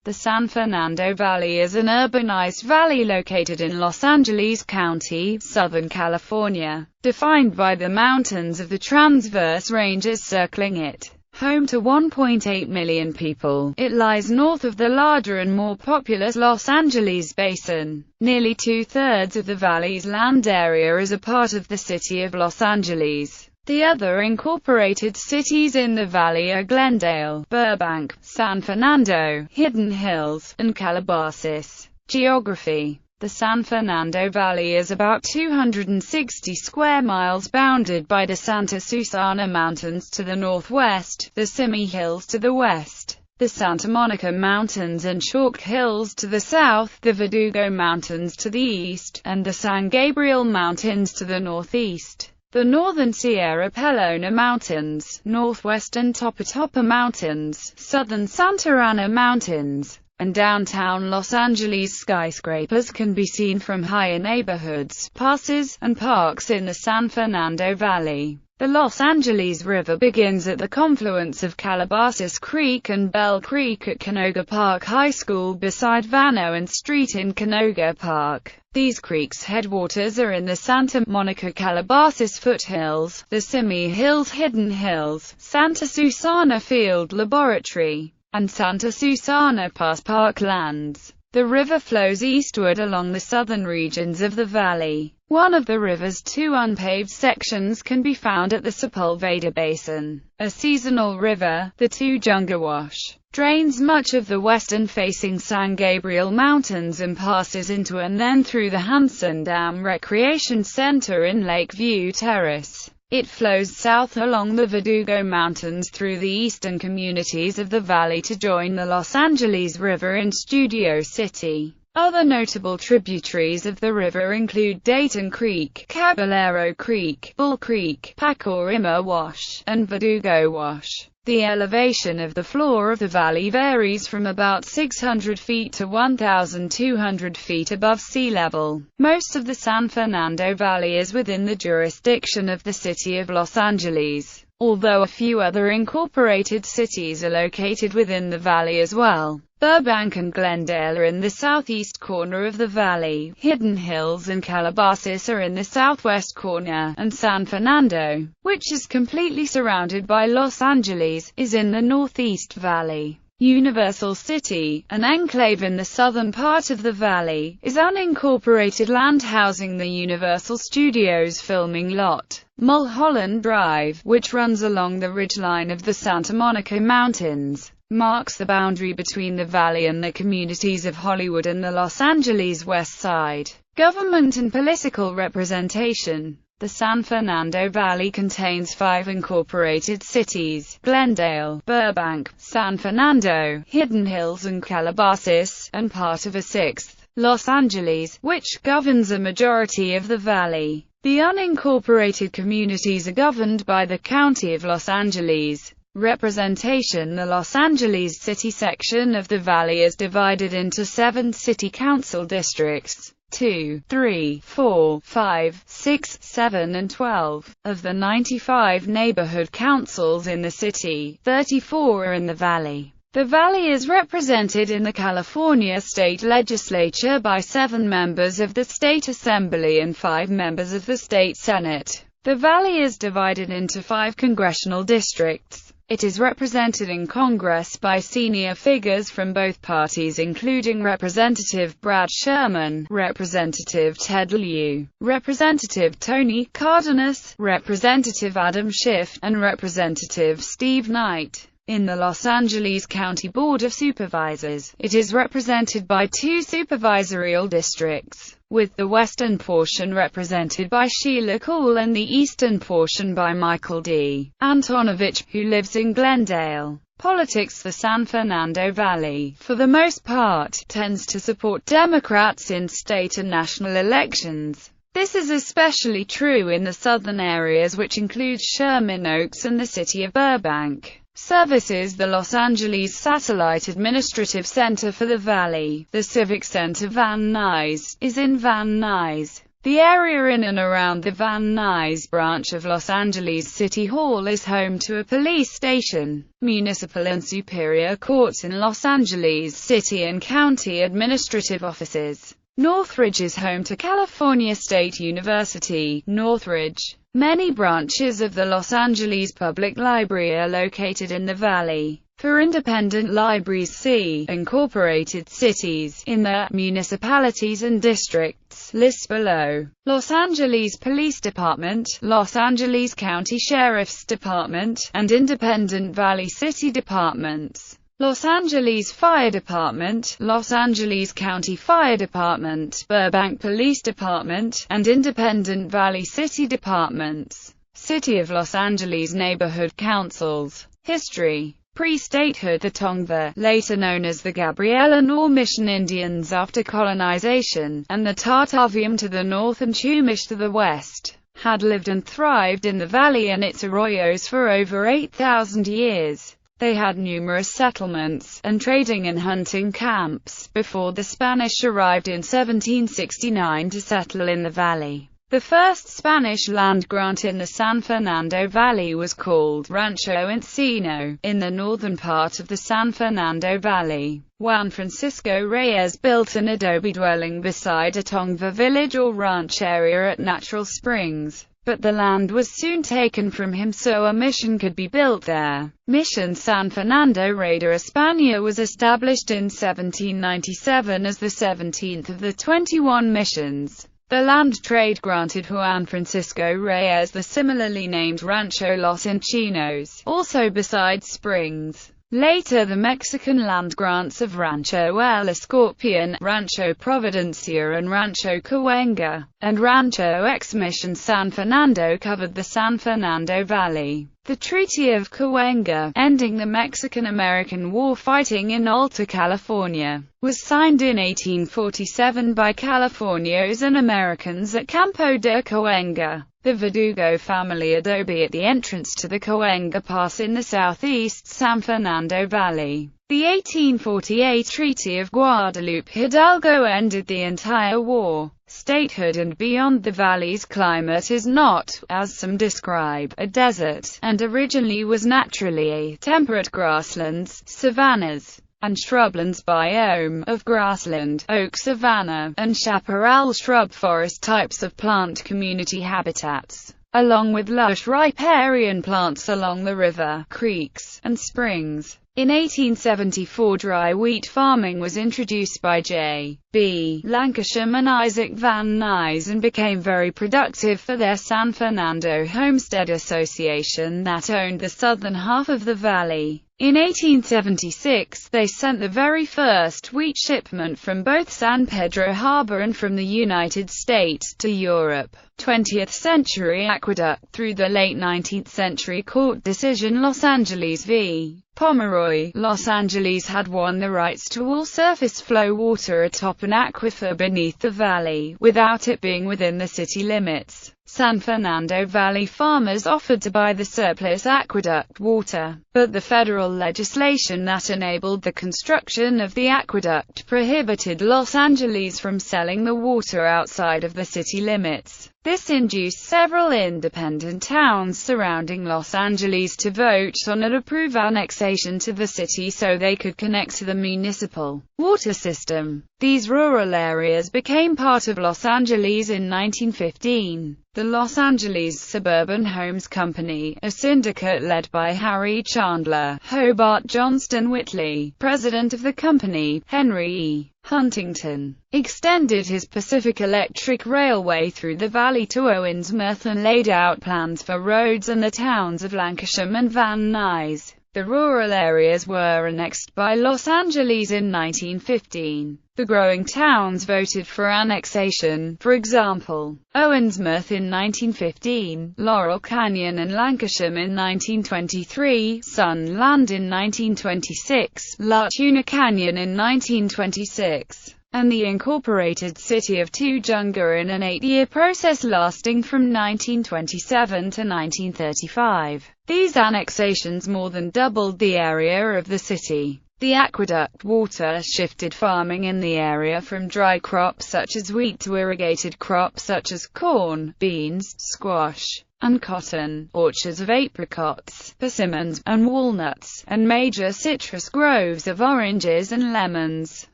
The San Fernando Valley is an urbanized valley located in Los Angeles County, Southern California, defined by the mountains of the transverse ranges circling it. Home to 1.8 million people, it lies north of the larger and more populous Los Angeles Basin. Nearly two-thirds of the valley's land area is a part of the city of Los Angeles. The other incorporated cities in the valley are Glendale, Burbank, San Fernando, Hidden Hills, and Calabasas. Geography. The San Fernando Valley is about 260 square miles, bounded by the Santa Susana Mountains to the northwest, the Simi Hills to the west, the Santa Monica Mountains and Chalk Hills to the south, the Verdugo Mountains to the east, and the San Gabriel Mountains to the northeast. The northern Sierra Pelona Mountains, northwestern Topatopa Mountains, southern Santa Ana Mountains, and downtown Los Angeles skyscrapers can be seen from higher neighborhoods, passes, and parks in the San Fernando Valley. The Los Angeles River begins at the confluence of Calabasas Creek and Bell Creek at Canoga Park High School beside Van Owen Street in Canoga Park. These creeks' headwaters are in the Santa Monica Calabasas foothills, the Simi Hills, Hidden Hills, Santa Susana Field Laboratory, and Santa Susana Pass parklands. The river flows eastward along the southern regions of the valley. One of the river's two unpaved sections can be found at the Sepulveda Basin. A seasonal river, the Tujunga Wash, drains much of the western-facing San Gabriel Mountains and passes into and then through the Hanson Dam Recreation Center in Lakeview Terrace. It flows south along the Verdugo Mountains through the eastern communities of the valley to join the Los Angeles River in Studio City. Other notable tributaries of the river include Dayton Creek, Caballero Creek, Bull Creek, Pacorima Wash, and Verdugo Wash. The elevation of the floor of the valley varies from about 600 feet to 1,200 feet above sea level. Most of the San Fernando Valley is within the jurisdiction of the city of Los Angeles, although a few other incorporated cities are located within the valley as well. Burbank and Glendale are in the southeast corner of the valley, Hidden Hills and Calabasas are in the southwest corner, and San Fernando, which is completely surrounded by Los Angeles, is in the northeast valley. Universal City, an enclave in the southern part of the valley, is unincorporated land housing the Universal Studios filming lot. Mulholland Drive, which runs along the ridgeline of the Santa Monica Mountains, marks the boundary between the valley and the communities of Hollywood and the Los Angeles West Side. Government and political representation. The San Fernando Valley contains 5 incorporated cities: Glendale, Burbank, San Fernando, Hidden Hills and Calabasas, and part of a 6th, Los Angeles, which governs a majority of the valley. The unincorporated communities are governed by the County of Los Angeles. Representation. The Los Angeles City section of the valley is divided into 7 city council districts. 2, 3, 4, 5, 6, 7 and 12. Of the 95 neighborhood councils in the city, 34 are in the valley. The valley is represented in the California State Legislature by 7 members of the State Assembly and 5 members of the State Senate. The valley is divided into 5 congressional districts. It is represented in Congress by senior figures from both parties including Representative Brad Sherman, Representative Ted Lieu, Representative Tony Cardenas, Representative Adam Schiff, and Representative Steve Knight. In the Los Angeles County Board of Supervisors, it is represented by 2 supervisorial districts, with the western portion represented by Sheila Kuhl and the eastern portion by Michael D. Antonovich, who lives in Glendale. Politics. The San Fernando Valley, for the most part, tends to support Democrats in state and national elections. This is especially true in the southern areas, which includes Sherman Oaks and the city of Burbank. Services. The Los Angeles Satellite Administrative Center for the Valley, the Civic Center Van Nuys, is in Van Nuys. The area in and around the Van Nuys branch of Los Angeles City Hall is home to a police station, municipal and superior courts in Los Angeles City and county administrative offices. Northridge is home to California State University, Northridge. Many branches of the Los Angeles Public Library are located in the valley. For independent libraries, see incorporated cities in the municipalities and districts list below. Los Angeles Police Department, Los Angeles County Sheriff's Department, and Independent Valley City Departments. Los Angeles Fire Department, Los Angeles County Fire Department, Burbank Police Department, and Independent Valley City Departments. City of Los Angeles Neighborhood Councils. History. Pre-statehood, the Tongva, later known as the Gabriela or Mission Indians after colonization, and the Tataviam to the north and Chumash to the west, had lived and thrived in the valley and its arroyos for over 8,000 years. They had numerous settlements, and trading and hunting camps, before the Spanish arrived in 1769 to settle in the valley. The first Spanish land grant in the San Fernando Valley was called Rancho Encino, in the northern part of the San Fernando Valley. Juan Francisco Reyes built an adobe dwelling beside a Tongva village or ranch area at Natural Springs, but the land was soon taken from him so a mission could be built there. Mission San Fernando Rey de España was established in 1797 as the 17th of the 21 missions. The land trade granted Juan Francisco Reyes the similarly named Rancho Los Encinos, also beside Springs. Later the Mexican land grants of Rancho El Escorpion, Rancho Providencia and Rancho Cahuenga, and Rancho Ex Mission San Fernando covered the San Fernando Valley. The Treaty of Cahuenga, ending the Mexican-American War fighting in Alta California, was signed in 1847 by Californios and Americans at Campo de Cahuenga. The Verdugo family adobe at the entrance to the Cahuenga Pass in the southeast San Fernando Valley. The 1848 Treaty of Guadalupe Hidalgo ended the entire war. Statehood and beyond, the valley's climate is not, as some describe, a desert, and originally was naturally a temperate grasslands, savannas, and shrublands biome, of grassland, oak savanna, and chaparral shrub forest types of plant community habitats, along with lush riparian plants along the river, creeks, and springs. In 1874 dry wheat farming was introduced by J.B. Lancashire and Isaac Van Nuys and became very productive for their San Fernando Homestead Association that owned the southern half of the valley. In 1876 they sent the very first wheat shipment from both San Pedro Harbor and from the United States to Europe. 20th century aqueduct. Through the late 19th century court decision Los Angeles v. Pomeroy, Los Angeles had won the rights to all surface flow water atop an aquifer beneath the valley, without it being within the city limits. San Fernando Valley farmers offered to buy the surplus aqueduct water, but the federal legislation that enabled the construction of the aqueduct prohibited Los Angeles from selling the water outside of the city limits. This induced several independent towns surrounding Los Angeles to vote on and approve annexation to the city so they could connect to the municipal water system. These rural areas became part of Los Angeles in 1915. The Los Angeles Suburban Homes Company, a syndicate led by Harry Chandler, Hobart Johnston Whitley, president of the company, Henry E. Huntington, extended his Pacific Electric Railway through the valley to Owensmouth and laid out plans for roads and the towns of Lancashire and Van Nuys. The rural areas were annexed by Los Angeles in 1915. The growing towns voted for annexation, for example, Owensmouth in 1915, Laurel Canyon and Lancashire in 1923, Sunland in 1926, La Tuna Canyon in 1926, and the incorporated city of Tujunga in an 8-year process lasting from 1927 to 1935. These annexations more than doubled the area of the city. The aqueduct water shifted farming in the area from dry crops such as wheat to irrigated crops such as corn, beans, squash, and cotton, orchards of apricots, persimmons, and walnuts, and major citrus groves of oranges and lemons.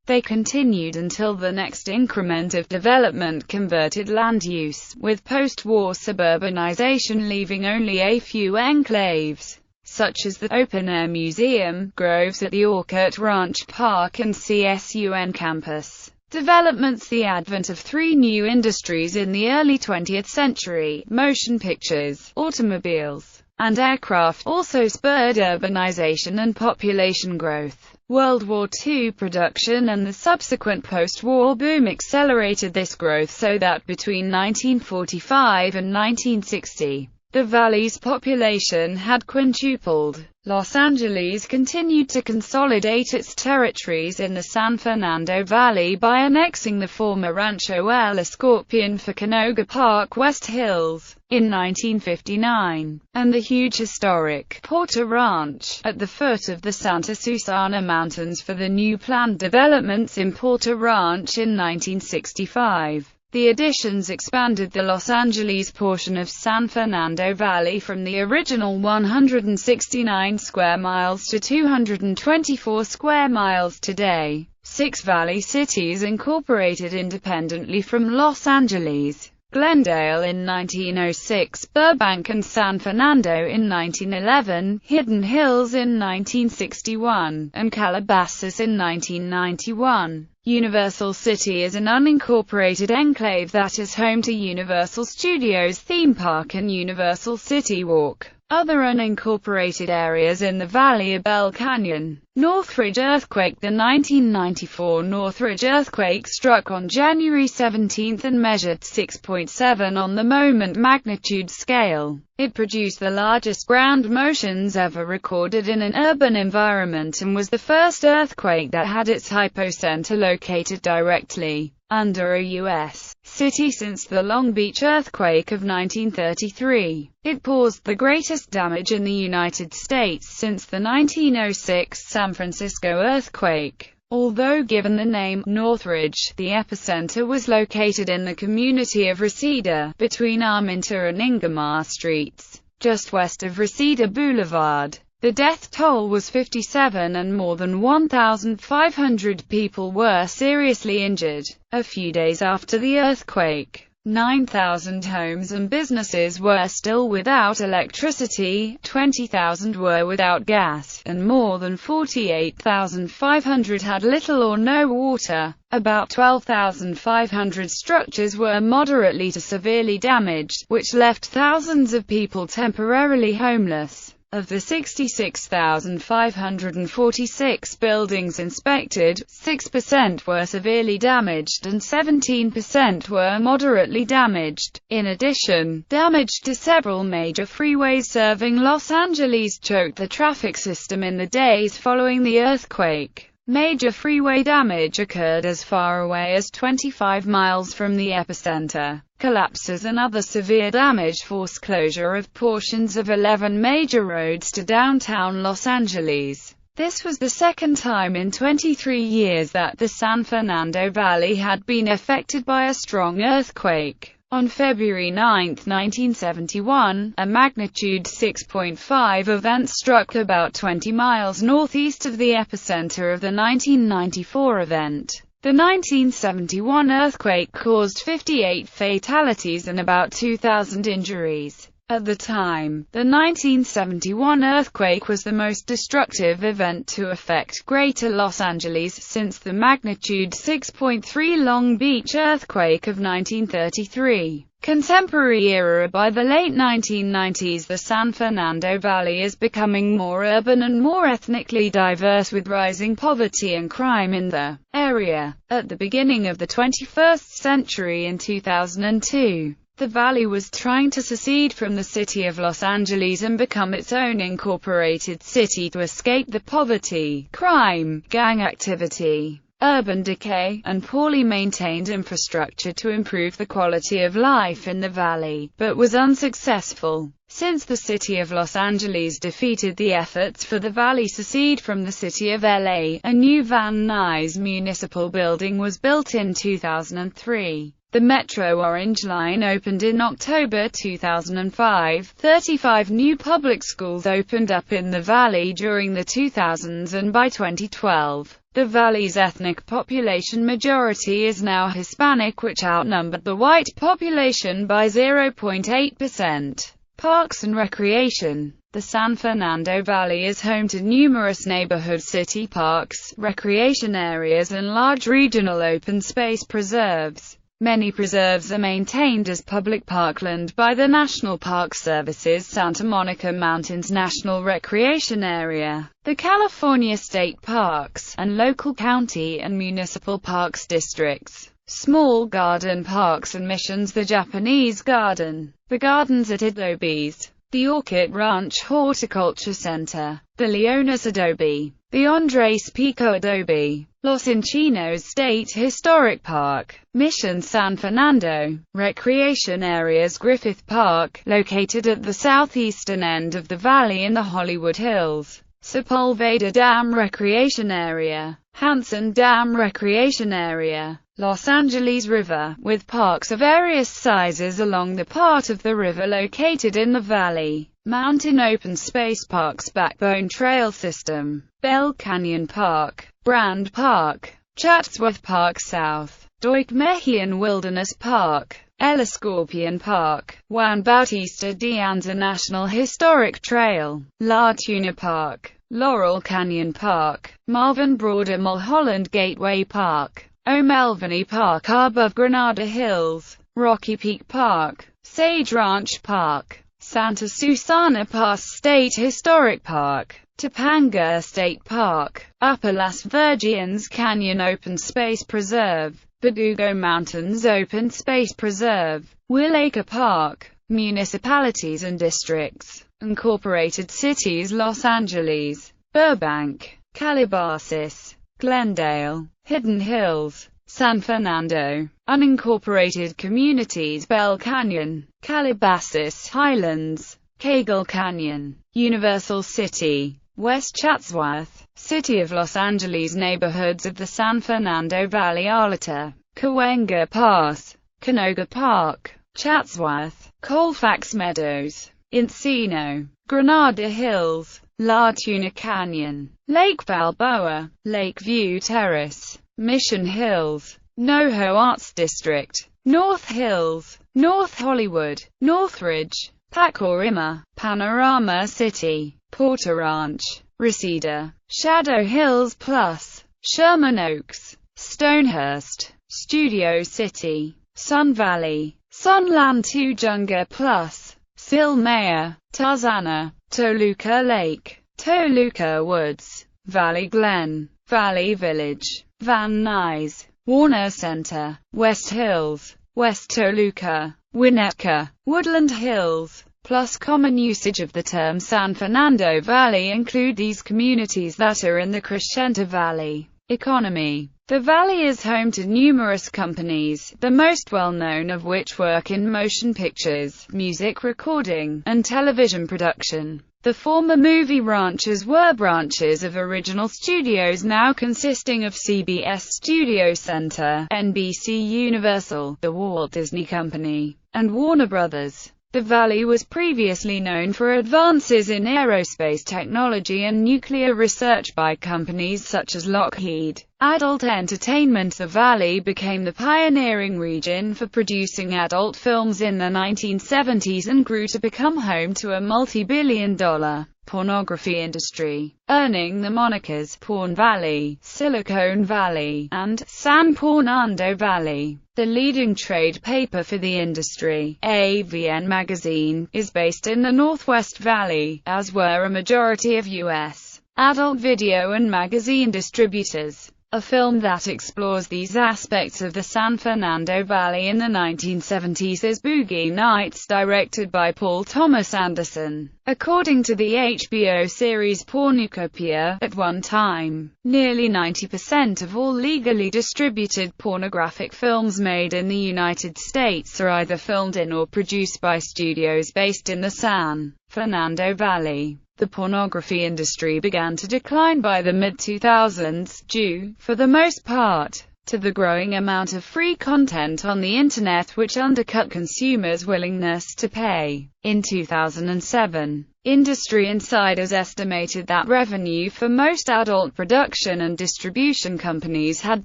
They continued until the next increment of development converted land use, with post-war suburbanization leaving only a few enclaves, such as the open-air museum, groves at the Orchard Ranch Park and CSUN campus. Developments. The advent of three new industries in the early 20th century, motion pictures, automobiles, and aircraft, also spurred urbanization and population growth. World War II production and the subsequent post-war boom accelerated this growth so that between 1945 and 1960, the valley's population had quintupled. Los Angeles continued to consolidate its territories in the San Fernando Valley by annexing the former Rancho El Escorpion for Canoga Park West Hills in 1959, and the huge historic Porter Ranch at the foot of the Santa Susana Mountains for the new planned developments in Porter Ranch in 1965. The additions expanded the Los Angeles portion of San Fernando Valley from the original 169 square miles to 224 square miles today. 6 valley cities incorporated independently from Los Angeles: Glendale in 1906, Burbank and San Fernando in 1911, Hidden Hills in 1961, and Calabasas in 1991. Universal City is an unincorporated enclave that is home to Universal Studios theme park and Universal City Walk. Other unincorporated areas in the valley are Bell Canyon, Northridge earthquake. The 1994 Northridge earthquake struck on January 17 and measured 6.7 on the moment magnitude scale. It produced the largest ground motions ever recorded in an urban environment and was the first earthquake that had its hypocenter located directly under a U.S. city since the Long Beach earthquake of 1933. It caused the greatest damage in the United States since the 1906 San Francisco earthquake. Although given the name Northridge, the epicenter was located in the community of Reseda, between Arminta and Ingomar Streets, just west of Reseda Boulevard. The death toll was 57 and more than 1,500 people were seriously injured. A few days after the earthquake, 9,000 homes and businesses were still without electricity, 20,000 were without gas, and more than 48,500 had little or no water. About 12,500 structures were moderately to severely damaged, which left thousands of people temporarily homeless. Of the 66,546 buildings inspected, 6% were severely damaged and 17% were moderately damaged. In addition, damage to several major freeways serving Los Angeles choked the traffic system in the days following the earthquake. Major freeway damage occurred as far away as 25 miles from the epicenter. Collapses and other severe damage forced closure of portions of 11 major roads to downtown Los Angeles. This was the second time in 23 years that the San Fernando Valley had been affected by a strong earthquake. On February 9, 1971, a magnitude 6.5 event struck about 20 miles northeast of the epicenter of the 1994 event. The 1971 earthquake caused 58 fatalities and about 2,000 injuries. At the time, the 1971 earthquake was the most destructive event to affect Greater Los Angeles since the magnitude 6.3 Long Beach earthquake of 1933. Contemporary era. By the late 1990s, the San Fernando Valley is becoming more urban and more ethnically diverse, with rising poverty and crime in the area. At the beginning of the 21st century in 2002, the valley was trying to secede from the city of Los Angeles and become its own incorporated city to escape the poverty, crime, gang activity, urban decay, and poorly maintained infrastructure to improve the quality of life in the valley, but was unsuccessful. Since the city of Los Angeles defeated the efforts for the valley to secede from the city of LA, a new Van Nuys municipal building was built in 2003. The Metro Orange Line opened in October 2005. 35 new public schools opened up in the valley during the 2000s, and by 2012, the valley's ethnic population majority is now Hispanic, which outnumbered the white population by 0.8%. Parks and recreation. The San Fernando Valley is home to numerous neighborhood city parks, recreation areas, and large regional open space preserves. Many preserves are maintained as public parkland by the National Park Service's Santa Monica Mountains National Recreation Area, the California State Parks, and local county and municipal parks districts. Small garden parks and missions. The Japanese Garden, the gardens at Adobes, the Orchid Ranch Horticulture Center, the Leones Adobe, the Andres Pico Adobe, Los Encinos State Historic Park, Mission San Fernando, recreation areas. Griffith Park, located at the southeastern end of the valley in the Hollywood Hills, Sepulveda Dam Recreation Area, Hanson Dam Recreation Area, Los Angeles River, with parks of various sizes along the part of the river located in the valley. Mountain Open Space Parks. Backbone Trail System, Bell Canyon Park, Brand Park, Chatsworth Park South, Doik Mejian Wilderness Park, El Escorpion Park, Juan Bautista de Anza National Historic Trail, La Tuna Park, Laurel Canyon Park, Marvin Broader Mulholland Gateway Park, O'Melveny Park above Granada Hills, Rocky Peak Park, Sage Ranch Park, Santa Susana Pass State Historic Park, Topanga State Park, Upper Las Virgenes Canyon Open Space Preserve, Badugo Mountains Open Space Preserve, Willacre Park. Municipalities and districts. Incorporated cities. Los Angeles, Burbank, Calabasas, Glendale, Hidden Hills, San Fernando. Unincorporated communities. Bell Canyon, Calabasas Highlands, Cagle Canyon, Universal City, West Chatsworth, City of Los Angeles. Neighborhoods of the San Fernando Valley. Arleta, Cahuenga Pass, Canoga Park, Chatsworth, Colfax Meadows, Encino, Granada Hills, La Tuna Canyon, Lake Balboa, Lakeview Terrace, Mission Hills, NoHo Arts District, North Hills, North Hollywood, Northridge, Pacorima, Panorama City, Porter Ranch, Reseda, Shadow Hills Plus, Sherman Oaks, Stonehurst, Studio City, Sun Valley, Sunland Tujunga Plus, Silmaya, Tarzana, Toluca Lake, Toluca Woods, Valley Glen, Valley Village, Van Nuys, Warner Center, West Hills, West Toluca, Winnetka, Woodland Hills. Plus common usage of the term San Fernando Valley include these communities that are in the Crescenta Valley. Economy. The valley is home to numerous companies, the most well-known of which work in motion pictures, music recording, and television production. The former movie ranches were branches of original studios now consisting of CBS Studio Center, NBC Universal, the Walt Disney Company, and Warner Brothers. The valley was previously known for advances in aerospace technology and nuclear research by companies such as Lockheed. Adult entertainment. The valley became the pioneering region for producing adult films in the 1970s and grew to become home to a multi-billion-dollar pornography industry, earning the monikers Porn Valley, Silicon Valley, and San Fernando Valley. The leading trade paper for the industry, AVN Magazine, is based in the Northwest Valley, as were a majority of U.S. adult video and magazine distributors. A film that explores these aspects of the San Fernando Valley in the 1970s is Boogie Nights, directed by Paul Thomas Anderson. According to the HBO series Pornocopia, at one time, nearly 90% of all legally distributed pornographic films made in the United States are either filmed in or produced by studios based in the San Fernando Valley. The pornography industry began to decline by the mid-2000s, due, for the most part, to the growing amount of free content on the Internet which undercut consumers' willingness to pay. In 2007, industry insiders estimated that revenue for most adult production and distribution companies had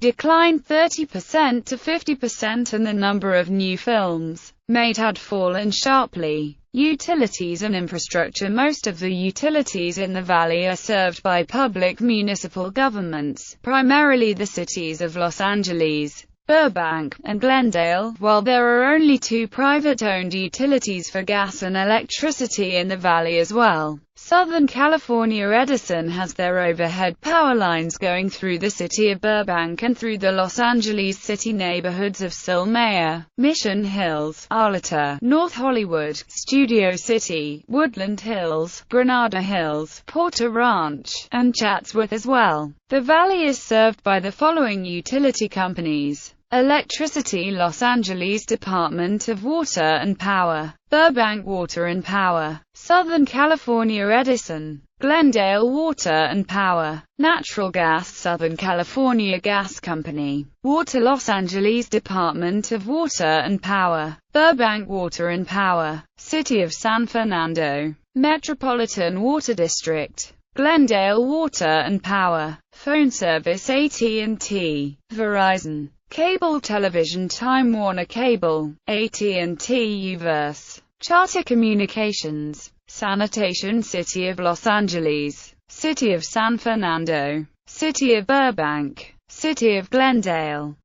declined 30% to 50%, and the number of new films made had fallen sharply. Utilities and infrastructure. Most of the utilities in the valley are served by public municipal governments, primarily the cities of Los Angeles, Burbank, and Glendale, while there are only 2 private-owned utilities for gas and electricity in the valley as well. Southern California Edison has their overhead power lines going through the city of Burbank and through the Los Angeles city neighborhoods of Silmar, Mission Hills, Arleta, North Hollywood, Studio City, Woodland Hills, Granada Hills, Porter Ranch, and Chatsworth as well. The valley is served by the following utility companies: Electricity Los Angeles Department of Water and Power, Burbank Water and Power, Southern California Edison, Glendale Water and Power, Natural Gas Southern California Gas Company, Water Los Angeles Department of Water and Power, Burbank Water and Power, City of San Fernando, Metropolitan Water District, Glendale Water and Power. Phone service AT&T, Verizon. Cable television Time Warner Cable, AT&T Uverse. Charter Communications. Sanitation City of Los Angeles, City of San Fernando, City of Burbank, City of Glendale.